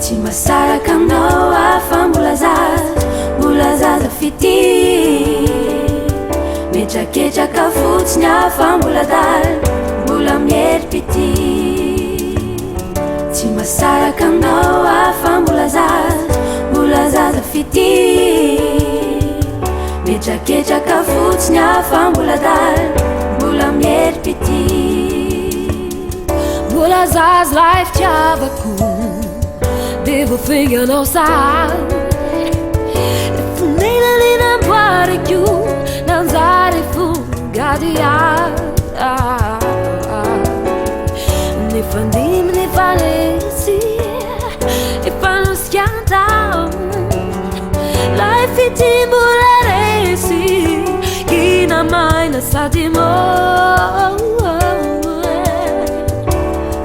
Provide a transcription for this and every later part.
tsy masaraka aminao afa mbola zaza fity metraketraka fotsiny afa mbola dala mbola miery-pity tsy masaraka aminao afa mbola zaza fity metraketraka fotsiny afa mbola dala mbola miery-pity mbola zaza lay fitiavako de voafenganao sary efonenanenamboarako nanjary fongadia nefandimy nefanesy efanosykantao lay fity mbola resy kina maina sady mo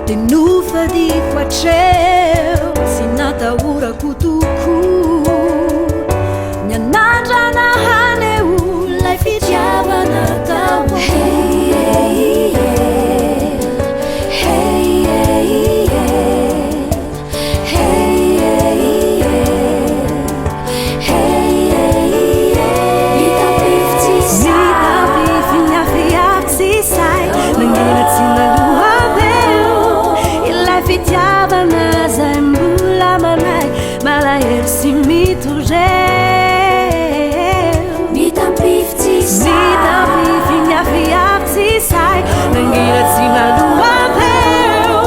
de nofadiko atreo sy natahorako toko nyanandrana haneo lay fitiavana tao fitiavana zay mbola manay malahelo sy mitogeo mitampify tsy say nangina tsy nalohapeo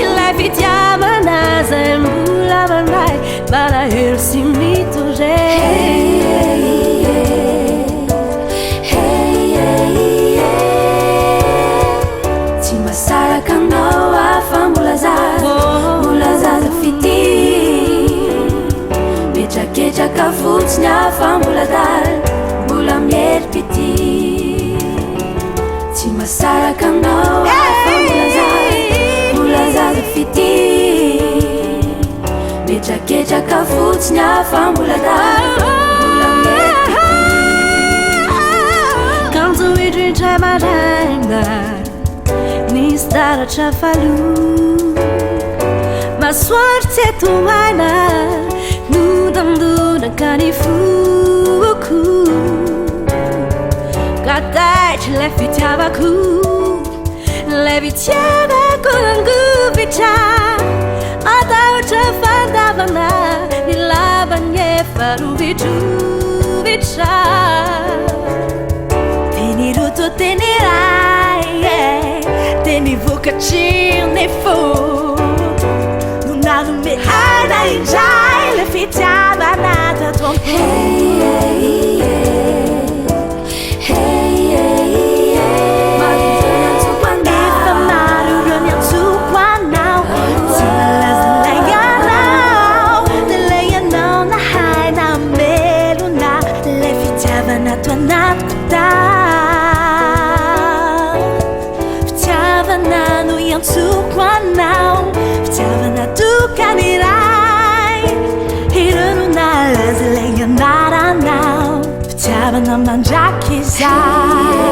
ilay fitiavana zay mbola manay malahelo sy mitogeo tsy masaraka aminao afa mbola zaza fity metraketraka fotsiny afa mbola dala mbola miery-pity tsy masaraka aminao afa mbola zaza fity metraketraka fotsiny afa mbola dala mbola miery-pity kanjo idrindray maraina nisy taratra falo masoandro tsy etomaina nodamdonaka ny foko kataitry lay fitiavako nangovitra matahotra fandavana ny lavany efa rovitrovitra teny roto teny ray teny vokatriny fo nunanome haina indray le fitiavana tatompo efa maro ireo miantsoko anao tsy malazalainanao de lay anao na haina melona le fitiavana to anatiko tao fitiavana no iantsoko anao fitiavana tokaniray ireo no nalaza lay anaranao fitiavana mandraky izay